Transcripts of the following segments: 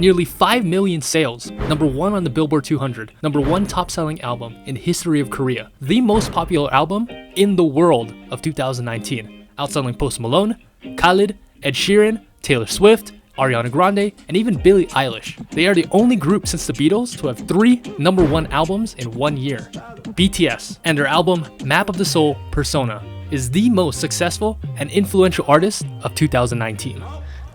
nearly 5 million sales, number 1 on the Billboard 200, number 1 top-selling album in history of Korea, the most popular album in the world of 2019, outselling Post Malone, Khalid, Ed Sheeran, Taylor Swift, Ariana Grande, and even Billie Eilish. They are the only group since the Beatles to have 3 number 1 albums in 1 year. BTS and their album Map of the Soul Persona is the most successful and influential artist of 2019.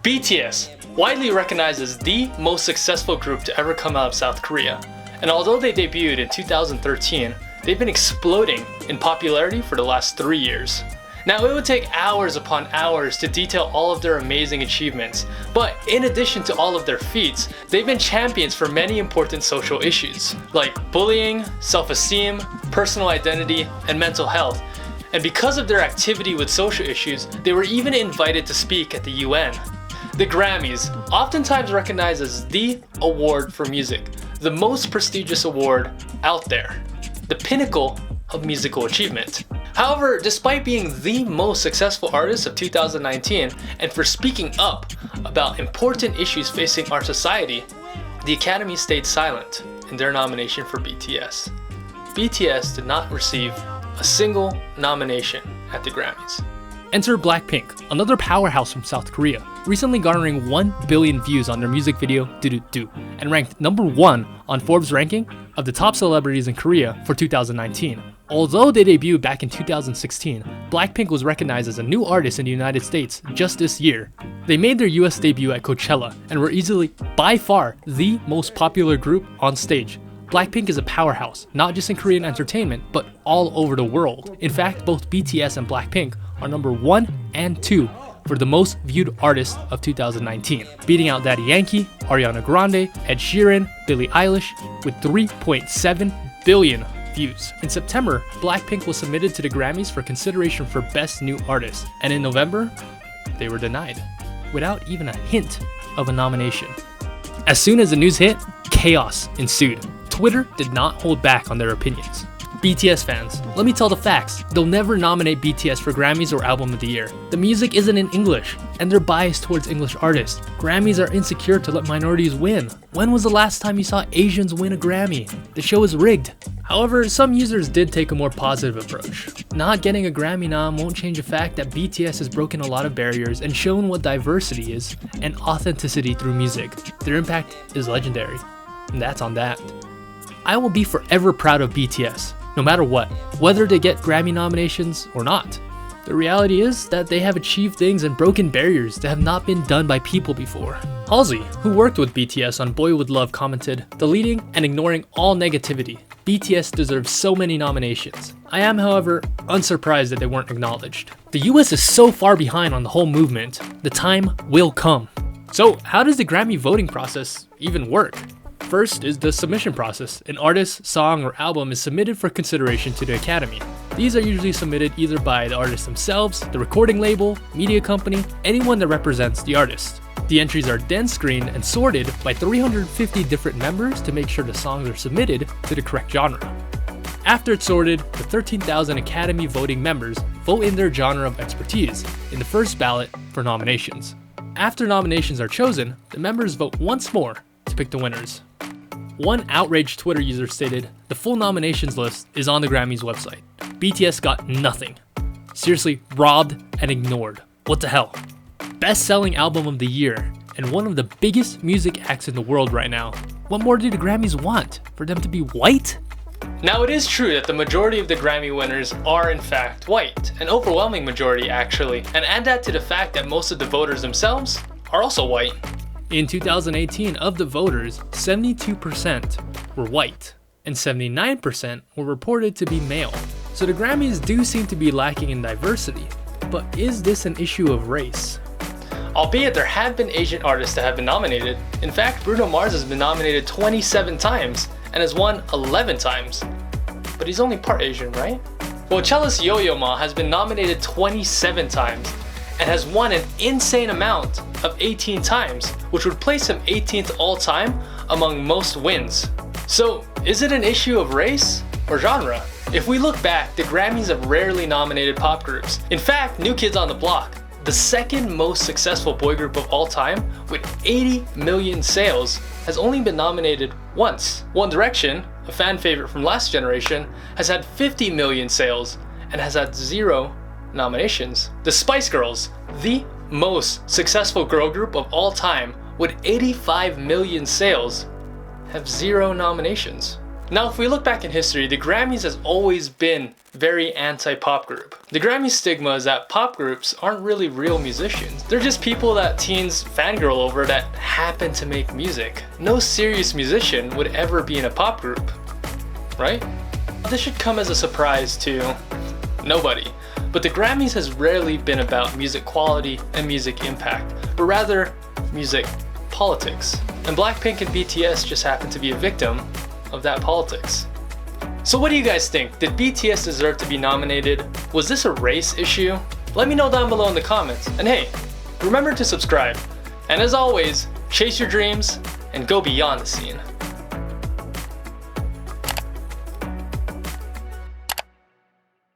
BTS, widely recognized as the most successful group to ever come out of South Korea, and although they debuted in 2013, they've been exploding in popularity for the last 3 years. Now, it would take hours upon hours to detail all of their amazing achievements, but in addition to all of their feats, they've been champions for many important social issues, like bullying, self-esteem, personal identity, and mental health. And because of their activity with social issues, they were even invited to speak at the UN. The Grammys, oftentimes recognized as the award for music, the most prestigious award out there, the pinnacle of musical achievement. However, despite being the most successful artist of 2019 and for speaking up about important issues facing our society, the Academy stayed silent in their nomination for BTS. BTS did not receive a single nomination at the Grammys. Enter Blackpink, another powerhouse from South Korea, recently garnering 1 billion views on their music video Do Do Do, and ranked number 1 on Forbes' ranking of the top celebrities in Korea for 2019. Although they debuted back in 2016, Blackpink was recognized as a new artist in the United States just this year. They made their US debut at Coachella and were easily, by far, the most popular group on stage. Blackpink is a powerhouse, not just in Korean entertainment, but all over the world. In fact, both BTS and Blackpink are number 1 and 2 for the most viewed artists of 2019, beating out Daddy Yankee, Ariana Grande, Ed Sheeran, Billie Eilish with 3.7 billion views. In September, Blackpink was submitted to the Grammys for consideration for Best New Artist, and in November, they were denied, without even a hint of a nomination. As soon as the news hit, chaos ensued. Twitter did not hold back on their opinions. BTS fans, let me tell the facts. They'll never nominate BTS for Grammys or Album of the Year. The music isn't in English, and they're biased towards English artists. Grammys are insecure to let minorities win. When was the last time you saw Asians win a Grammy? The show is rigged. However, some users did take a more positive approach. Not getting a Grammy nom won't change the fact that BTS has broken a lot of barriers and shown what diversity is and authenticity through music. Their impact is legendary, and that's on that. I will be forever proud of BTS, no matter what, whether they get Grammy nominations or not. The reality is that they have achieved things and broken barriers that have not been done by people before. Halsey, who worked with BTS on Boy With Love, commented, "Deleting and ignoring all negativity. BTS deserves so many nominations. I am, however, unsurprised that they weren't acknowledged. The US is so far behind on the whole movement. The time will come." So, how does the Grammy voting process even work? First is the submission process. An artist, song, or album is submitted for consideration to the Academy. These are usually submitted either by the artist themselves, the recording label, media company, anyone that represents the artist. The entries are then screened and sorted by 350 different members to make sure the songs are submitted to the correct genre. After it's sorted, the 13,000 Academy voting members vote in their genre of expertise in the first ballot for nominations. After nominations are chosen, the members vote once more to pick the winners. One outraged Twitter user stated, "The full nominations list is on the Grammys website. BTS got nothing. Seriously, robbed and ignored. What the hell?" Best-selling album of the year and one of the biggest music acts in the world right now. What more do the Grammys want? For them to be white? Now, it is true that the majority of the Grammy winners are in fact white, an overwhelming majority actually, and add that to the fact that most of the voters themselves are also white. In 2018, of the voters, 72% were white, and 79% were reported to be male. So the Grammys do seem to be lacking in diversity. But is this an issue of race? Albeit there have been Asian artists that have been nominated. In fact, Bruno Mars has been nominated 27 times and has won 11 times. But he's only part Asian, right? Well, cellist Yo-Yo Ma has been nominated 27 times and has won an insane amount of 18 times, which would place him 18th all time among most wins. So, is it an issue of race or genre? If we look back, the Grammys have rarely nominated pop groups. In fact, New Kids on the Block, the second most successful boy group of all time with 80 million sales, has only been nominated once. One Direction, a fan favorite from last generation, has had 50 million sales and has had 0 nominations. The Spice Girls, the most successful girl group of all time with 85 million sales, have 0 nominations. Now, if we look back in history, the Grammys has always been very anti-pop group. The Grammy stigma is that pop groups aren't really real musicians. They're just people that teens fangirl over that happen to make music. No serious musician would ever be in a pop group, right? This should come as a surprise to nobody. But the Grammys has rarely been about music quality and music impact, but rather music politics. And Blackpink and BTS just happen to be a victim of that politics. So what do you guys think? Did BTS deserve to be nominated? Was this a race issue? Let me know down below in the comments. And hey, remember to subscribe. And as always, chase your dreams and go beyond the scene.